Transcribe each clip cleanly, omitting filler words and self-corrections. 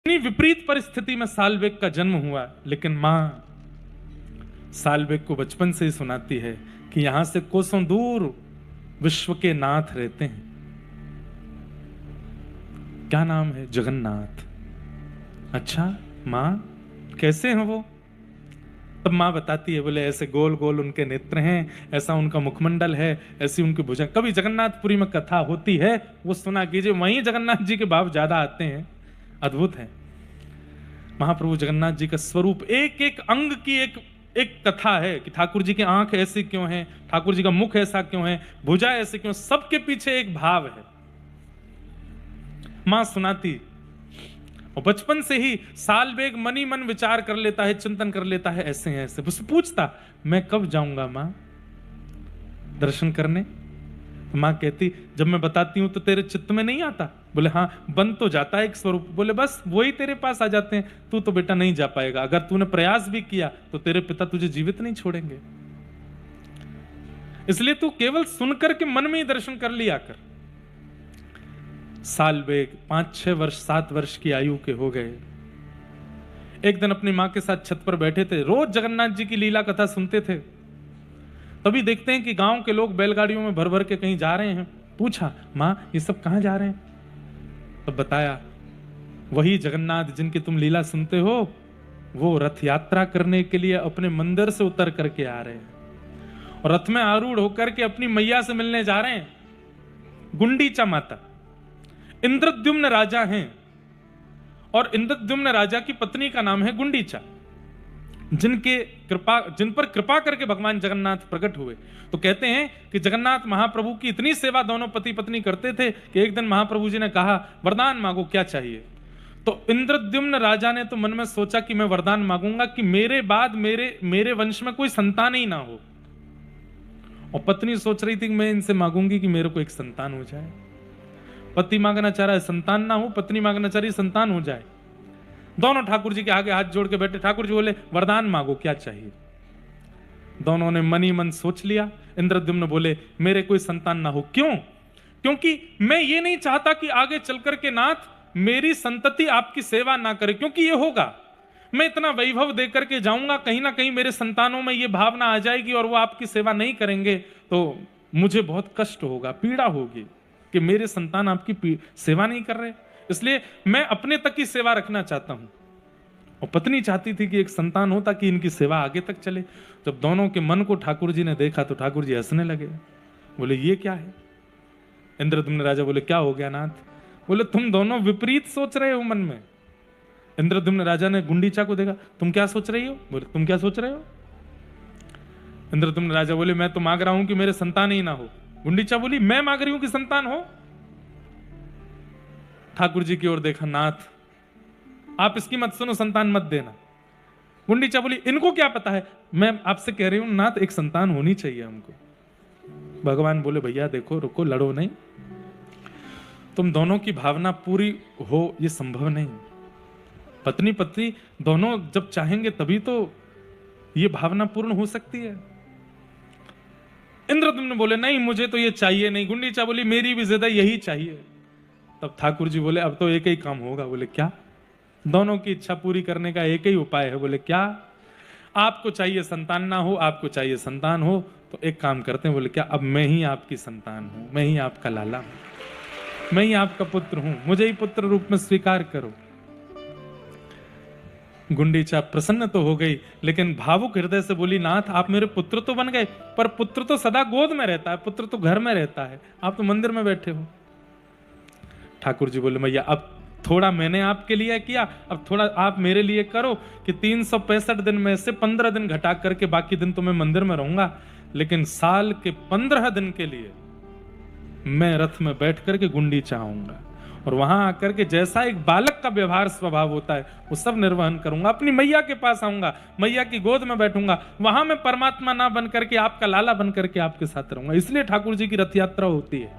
इतनी विपरीत परिस्थिति में साल्वेग का जन्म हुआ, लेकिन मां साल्वेग को बचपन से ही सुनाती है कि यहां से कोसों दूर विश्व के नाथ रहते हैं। क्या नाम है? जगन्नाथ। अच्छा मां, कैसे हैं वो? तब मां बताती है, बोले ऐसे गोल गोल उनके नेत्र हैं, ऐसा उनका मुखमंडल है, ऐसी उनकी भुजा। कभी जगन्नाथपुरी में कथा होती है, वो सुना कीजिए, वहीं जगन्नाथ जी के भाव ज्यादा आते हैं, अद्भुत है। महाप्रभु जगन्नाथ जी का स्वरूप, एक एक अंग की एक कथा है कि ठाकुर जी की आंख ऐसी क्यों है, ठाकुर जी का मुख ऐसा क्यों है, भुजा ऐसे क्यों, सबके पीछे एक भाव है। मां सुनाती, और बचपन से ही साल्वेग मनी मन विचार कर लेता है, चिंतन कर लेता है, ऐसे हैं ऐसे। उससे पूछता, मैं कब जाऊंगा मां दर्शन करने? तो मां कहती, जब मैं बताती हूं तो तेरे चित्त में नहीं आता? बोले हाँ, बन तो जाता है एक स्वरूप। बोले बस वही तेरे पास आ जाते हैं, तू तो बेटा नहीं जा पाएगा। अगर तूने प्रयास भी किया तो तेरे पिता तुझे जीवित नहीं छोड़ेंगे, इसलिए तू केवल सुनकर के मन में ही दर्शन कर लिया कर। साल्वेग 5-6 वर्ष 7 वर्ष की आयु के हो गए। एक दिन अपनी मां के साथ छत पर बैठे थे, रोज जगन्नाथ जी की लीला कथा सुनते थे। तभी देखते हैं कि गांव के लोग बैलगाड़ियों में भर भर के कहीं जा रहे हैं। पूछा, मां ये सब कहां जा रहे हैं? तब बताया, वही जगन्नाथ जिनकी तुम लीला सुनते हो, वो रथ यात्रा करने के लिए अपने मंदिर से उतर करके आ रहे हैं और रथ में आरूढ़ होकर के अपनी मैया से मिलने जा रहे हैं। गुंडीचा माता, इंद्रद्युम्न राजा हैं, और इंद्रद्युम्न राजा की पत्नी का नाम है गुंडीचा, जिन पर कृपा करके भगवान जगन्नाथ प्रकट हुए। तो कहते हैं कि जगन्नाथ महाप्रभु की इतनी सेवा दोनों पति पत्नी करते थे कि एक दिन महाप्रभु जी ने कहा, वरदान मांगो, क्या चाहिए? तो इंद्रद्युम्न राजा ने तो मन में सोचा कि मैं वरदान मांगूंगा कि मेरे बाद मेरे वंश में कोई संतान ही ना हो। और पत्नी सोच रही थी कि मैं इनसे मांगूंगी कि मेरे को एक संतान हो जाए। पति मांगना चाह रहा है संतान ना हो, पत्नी मांगना चाह रही संतान हो जाए। दोनों ठाकुर जी के आगे हाथ जोड़ के बैठे। ठाकुर जी बोले, वरदान मांगो, क्या चाहिए? दोनों ने मनी मन सोच लिया। इंद्रद्युम्न बोले, मेरे कोई संतान ना हो। क्यों? क्योंकि मैं ये नहीं चाहता कि आगे चलकर के नाथ मेरी संतति आपकी सेवा ना करे, क्योंकि ये होगा, मैं इतना वैभव देकर के जाऊंगा, कहीं ना कहीं मेरे संतानों में ये भावना आ जाएगी और वो आपकी सेवा नहीं करेंगे, तो मुझे बहुत कष्ट होगा, पीड़ा होगी कि मेरे संतान आपकी सेवा नहीं कर रहे। इसलिए मैं अपने तक की सेवा रखना चाहता हूं। और पत्नी चाहती थी कि एक संतान हो ताकि इनकी सेवा आगे तक चले। जब दोनों के मन को ठाकुर जी ने देखा तो ठाकुर जी हंसने लगे। बोले, ये क्या है? इंद्रद्युम्न राजा बोले, क्या हो गया नाथ? बोले, तुम दोनों विपरीत सोच रहे हो मन में। इंद्रद्युम्न राजा ने गुंडीचा को देखा, तुम क्या सोच रही हो? बोले, तुम क्या सोच रहे हो? इंद्रद्युम्न राजा बोले, मैं तो मांग रहा हूं कि मेरे संतान ही ना हो। गुंडीचा बोली, मैं मांग रही हूं कि संतान हो। ठाकुर जी की ओर देखा, नाथ आप इसकी मत सुनो, संतान मत देना। गुंडीचा बोली, इनको क्या पता है, मैं आपसे कह रही हूं नाथ, एक संतान होनी चाहिए हमको। भगवान बोले, भैया देखो, रुको, लड़ो नहीं, तुम दोनों की भावना पूरी हो ये संभव नहीं। पत्नी पति दोनों जब चाहेंगे तभी तो ये भावना पूर्ण हो सकती है। इंद्रद्युम्न बोले, नहीं मुझे तो ये चाहिए नहीं। गुंडीचा बोली, मेरी भी जिद यही चाहिए। तब ठाकुर जी बोले, अब तो एक ही काम होगा। बोले, क्या? दोनों की इच्छा पूरी करने का एक ही उपाय है। बोले, क्या? आपको चाहिए संतान ना हो, आपको चाहिए संतान हो, तो एक काम करते हैं। बोले, क्या? अब मैं ही आपकी संतान हूं, मैं ही आपका लाला हूं, मैं ही आपका पुत्र हूं, मुझे ही पुत्र रूप में स्वीकार करो। गुंडीचा प्रसन्न तो हो गई, लेकिन भावुक हृदय से बोली, नाथ आप मेरे पुत्र तो बन गए, पर पुत्र तो सदा गोद में रहता है, पुत्र तो घर में रहता है, आप तो मंदिर में बैठे हो। ठाकुर जी बोले, भैया अब थोड़ा मैंने आपके लिए किया, अब थोड़ा आप मेरे लिए करो कि 365 दिन में से 15 दिन घटा करके बाकी दिन तो मैं मंदिर में रहूंगा, लेकिन साल के 15 दिन के लिए मैं रथ में बैठ करके गुंडीचा आऊंगा और वहां आकर के जैसा एक बालक का व्यवहार स्वभाव होता है वो सब निर्वहन करूंगा। अपनी मैया के पास आऊंगा, मैया की गोद में बैठूंगा, वहां मैं परमात्मा ना बन करके आपका लाला बन करके आपके साथ रहूंगा। इसलिए ठाकुर जी की रथ यात्रा होती है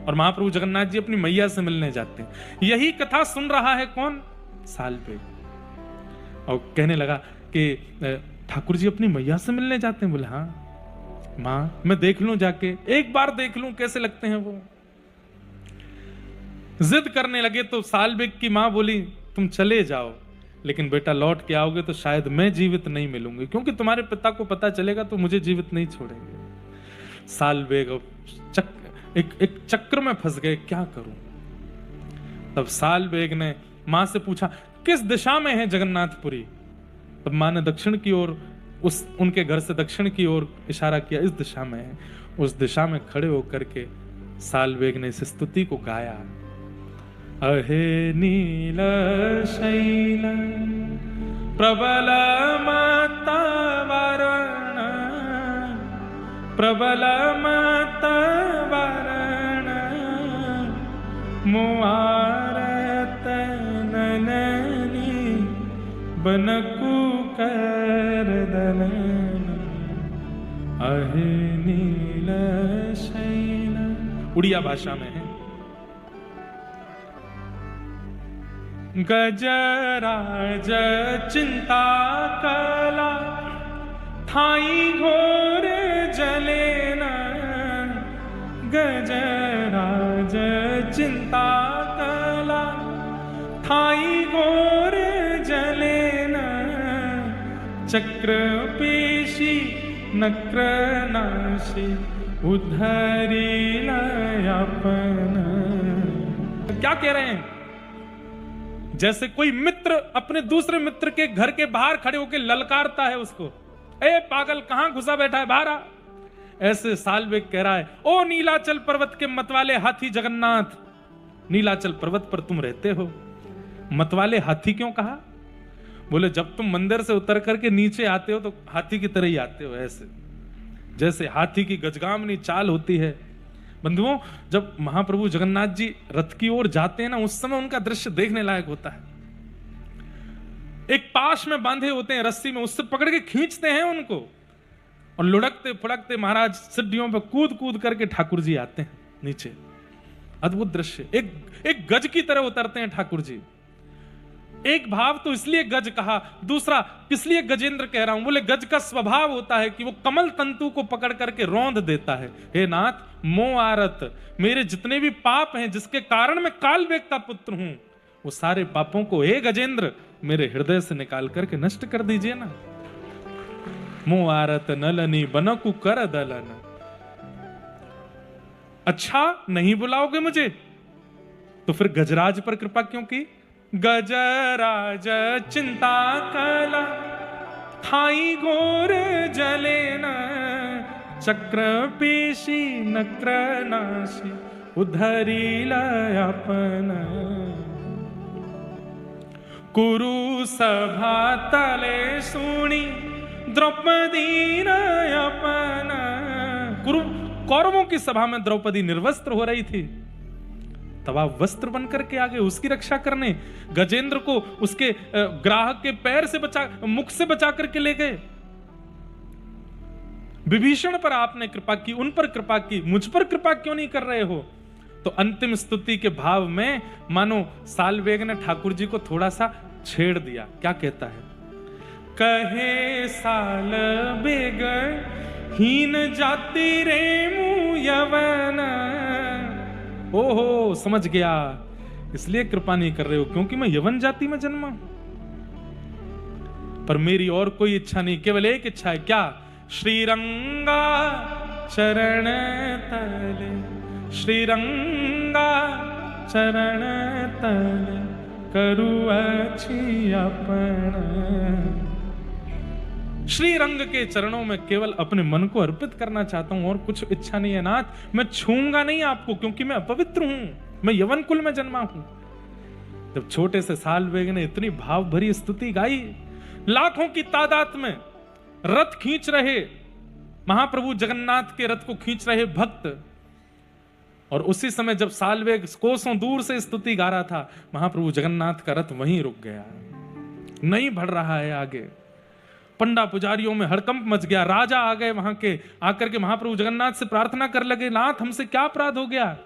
और महाप्रभु जगन्नाथ जी अपनी मैया से मिलने जाते हैं। यही कथा सुन रहा है कौन? साल्वेग। और कहने लगा कि ठाकुर जी अपनी मैया से मिलने जाते हैं। बोले, हाँ मां, मैं देख लूं जाके, एक बार देख लूं कैसे लगते हैं वो। जिद करने लगे तो साल्वेग की मां बोली, तुम चले जाओ, लेकिन बेटा लौट के आओगे तो शायद मैं जीवित नहीं मिलूंगी, क्योंकि तुम्हारे पिता को पता चलेगा तो मुझे जीवित नहीं छोड़ेंगे। साल्वेग एक चक्र में फंस गए, क्या करूं। तब साल्वेग ने मां से पूछा किस दिशा में है जगन्नाथपुरी। तब मां ने दक्षिण की ओर, उनके घर से दक्षिण की ओर इशारा किया, इस दिशा में है। उस दिशा में खड़े होकर के साल्वेग ने इस स्तुति को गाया। अहे नील शैल प्रबल मत वरण, प्रबल मत वरण, मुआरत नननी बनकु कर दलन। अहे नील शैल, उड़िया भाषा में है। गजराज चिंता कला, थाई घोर जलेन। गजराज चिंता कला, थाई घोर जलेन। चक्र पेशी नक्र नाशी, उधरी लयापन। क्या कह रहे हैं? जैसे कोई मित्र अपने दूसरे मित्र के घर के बाहर खड़े होकर ललकारता है उसको, ए पागल कहां घुसा बैठा है, बाहर आ। ऐसे साल्वेग कह रहा है, ओ नीलाचल पर्वत के मतवाले हाथी जगन्नाथ, नीलाचल पर्वत पर तुम रहते हो। मतवाले हाथी क्यों कहा? बोले जब तुम मंदिर से उतर करके नीचे आते हो तो हाथी की तरह ही आते हो, ऐसे जैसे हाथी की गजगामनी चाल होती है। बंधुओं, जब महाप्रभु जगन्नाथ जी रथ की ओर जाते हैं ना, उस समय उनका दृश्य देखने लायक होता है। एक पाश में बांधे होते हैं रस्सी में, उससे पकड़ के खींचते हैं उनको, और लुढ़कते फुड़कते महाराज सीढ़ियों पे कूद कूद करके ठाकुर जी आते हैं नीचे। अद्भुत दृश्य। एक गज की तरह उतरते हैं ठाकुर जी। एक भाव तो इसलिए गज कहा, दूसरा किस लिए गजेंद्र कह रहा हूं? बोले गज का स्वभाव होता है कि वो कमल तंतु को पकड़ करके रौंद देता है। हे नाथ, मोह आरत, मेरे जितने भी पाप हैं जिसके कारण मैं कालवेग का पुत्र हूं, वो सारे पापों को हे गजेंद्र मेरे हृदय से निकाल करके नष्ट कर दीजिए ना। मोह आरत नलनी बनकु कर दलन। अच्छा नहीं बुलाओगे मुझे तो फिर गजराज पर कृपा क्यों की? गजराज चिंता कला, थाई घोर जलेन। चक्र पेशी नक्र नाशी, उधरी लयापन। कुरु सभा तले सुनी, द्रौपदी नयपन। कुरु कौरवों की सभा में द्रौपदी निर्वस्त्र हो रही थी, तब आप वस्त्र बनकर के आगे उसकी रक्षा करने गजेंद्र को उसके ग्राहक के पैर से बचा, मुख से बचा करके ले गए। विभीषण पर आपने कृपा की, उन पर कृपा की, मुझ पर कृपा क्यों नहीं कर रहे हो? तो अंतिम स्तुति के भाव में मानो साल्वेग ने ठाकुर जी को थोड़ा सा छेड़ दिया। क्या कहता है? कहे साल्वेग हीन जाति रे मु यवन। ओहो, समझ गया, इसलिए कृपा नहीं कर रहे हो क्योंकि मैं यवन जाति में जन्मा। पर मेरी और कोई इच्छा नहीं, केवल एक इच्छा है। क्या? श्रीरंगा चरण तले, श्रीरंगा चरण तले करु अच्छी अपन। श्री रंग के चरणों में केवल अपने मन को अर्पित करना चाहता हूं, और कुछ इच्छा नहीं है नाथ। मैं छूंगा नहीं आपको क्योंकि मैं अपवित्र हूं, मैं यवन कुल में जन्मा हूं। जब छोटे से साल्वेग ने इतनी भाव भरी स्तुति गाई, लाखों की तादाद में रथ खींच रहे, महाप्रभु जगन्नाथ के रथ को खींच रहे भक्त, और उसी समय जब साल्वेग कोसों दूर से स्तुति गा रहा था, महाप्रभु जगन्नाथ का रथ वहीं रुक गया, नहीं बढ़ रहा है आगे। पंडा पुजारियों में हड़कंप मच गया। राजा आ गए वहां के, आकर के महाप्रभु जगन्नाथ से प्रार्थना कर लगे, नाथ हमसे क्या अपराध हो गया?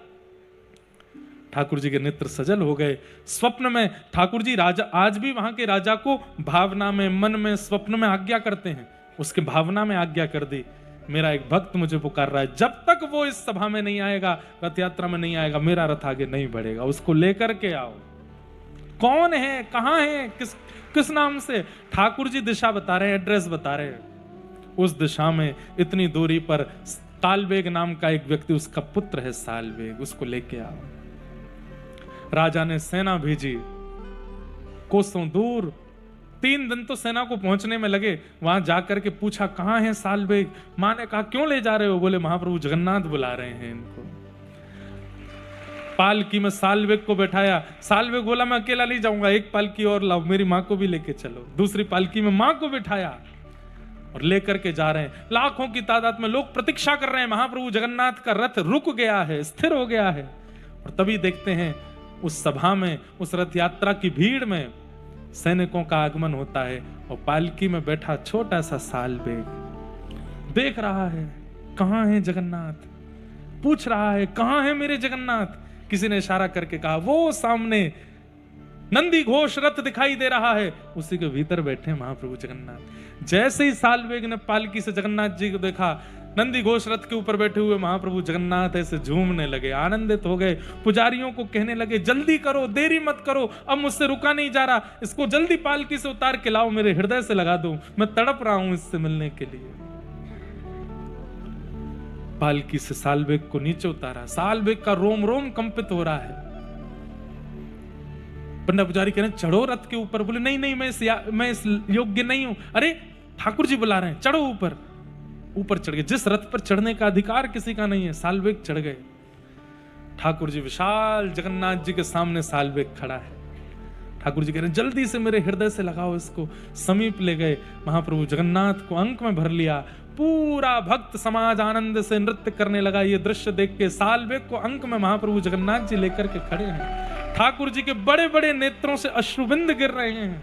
ठाकुर जी के नेत्र सजल हो गए। स्वप्न में ठाकुर जी राजा, आज भी वहां के राजा को भावना में, मन में, स्वप्न में आज्ञा करते हैं। उसके भावना में आज्ञा कर दी, मेरा एक भक्त मुझे पुकार रहा है, जब तक वो इस सभा में नहीं आएगा, रथ यात्रा में नहीं आएगा, मेरा रथ आगे नहीं बढ़ेगा, उसको लेकर के आओ। कौन है, कहां है, किस नाम से? ठाकुर जी दिशा बता रहे हैं, एड्रेस बता रहे हैं। उस दिशा में इतनी दूरी पर सालवेग नाम का एक व्यक्ति, उसका पुत्र है सालवेग, उसको लेके आओ। राजा ने सेना भेजी कोसों दूर, 3 दिन तो सेना को पहुंचने में लगे। वहां जाकर के पूछा कहां है सालवेग। मां ने कहा क्यों ले जा रहे हो? बोले महाप्रभु जगन्नाथ बुला रहे हैं इनको। पालकी में सालवेग को बैठाया। सालवेग बोला मैं अकेला नहीं जाऊंगा, एक पालकी और लाओ, मेरी मां को भी लेके चलो। दूसरी पालकी में मां को बिठाया और लेकर के जा रहे हैं। लाखों की तादाद में लोग प्रतीक्षा कर रहे हैं। महाप्रभु जगन्नाथ का रथ रुक गया है, स्थिर हो गया है। और तभी देखते हैं उस सभा में, उस रथ यात्रा की भीड़ में सैनिकों का आगमन होता है और पालकी में बैठा छोटा सा सालवेग देख रहा है कहां है जगन्नाथ, पूछ रहा है कहां है मेरे जगन्नाथ। किसी ने इशारा करके कहा वो सामने नंदी घोष रथ दिखाई दे रहा है, उसी के भीतर बैठे महाप्रभु जगन्नाथ। जैसे ही सालवेग ने पालकी से जगन्नाथ जी को देखा, नंदी घोष रथ के ऊपर बैठे हुए महाप्रभु जगन्नाथ ऐसे झूमने लगे, आनंदित हो गए। पुजारियों को कहने लगे जल्दी करो, देरी मत करो, अब मुझसे रुका नहीं जा रहा, इसको जल्दी पालकी से उतार के लाओ, मेरे हृदय से लगा दो, मैं तड़प रहा हूं इससे मिलने के लिए। पालकी से सालवेग को नीचे उतारा। सालवेग का रोम रोम कंपित हो रहा है। पंडा पुजारी कह रहे हैं चढ़ो रथ के ऊपर। बोले नहीं नहीं, मैं इस योग्य नहीं हूं। अरे ठाकुर जी बुला रहे हैं, चढ़ो ऊपर। ऊपर चढ़ गए। जिस रथ पर चढ़ने का अधिकार किसी का नहीं है, सालवेग चढ़ गए। ठाकुर जी विशाल जगन्नाथ जी के सामने सालवेग खड़ा है। ठाकुर जी कह रहे हैं जल्दी से मेरे हृदय से लगाओ इसको। समीप ले गए, महाप्रभु जगन्नाथ को अंक में भर लिया। पूरा भक्त समाज आनंद से नृत्य करने लगा। ये दृश्य देख के सालवेग को अंक में महाप्रभु जगन्नाथ जी लेकर के खड़े हैं। ठाकुर जी के बड़े बड़े नेत्रों से अश्रुबिंद गिर रहे हैं।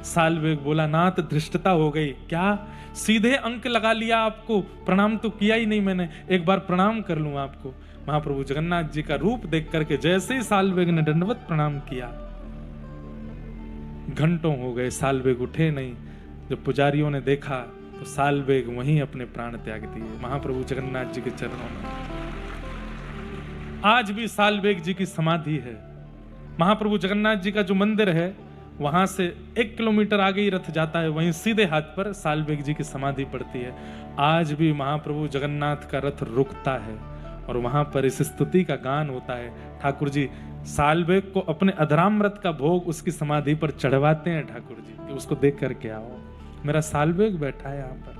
सालवेग बोला नाथ धृष्टता हो गई, क्या सीधे अंक लगा लिया आपको? प्रणाम तो किया ही नहीं मैंने, एक बार प्रणाम कर लूं आपको। महाप्रभु जगन्नाथ जी का रूप देख करके जैसे ही सालवेग ने दंडवत प्रणाम किया, घंटों हो गए सालवेग उठे नहीं। जब पुजारियों ने देखा तो सालवेग वहीं अपने प्राण त्याग दिए महाप्रभु जगन्नाथ जी के चरणों में। आज भी सालवेग जी की समाधि है। महाप्रभु जगन्नाथ जी का जो मंदिर है वहां से 1 किलोमीटर आगे ही रथ जाता है, वहीं सीधे हाथ पर सालवेग जी की समाधि पड़ती है। आज भी महाप्रभु जगन्नाथ का रथ रुकता है और वहां पर इस स्तुति का गान होता है। ठाकुर जी सालवेग को अपने अधरामृत का भोग उसकी समाधि पर चढ़वाते हैं। ठाकुर जी उसको देख करके आओ, मेरा सालवेग बैठा है यहाँ पर।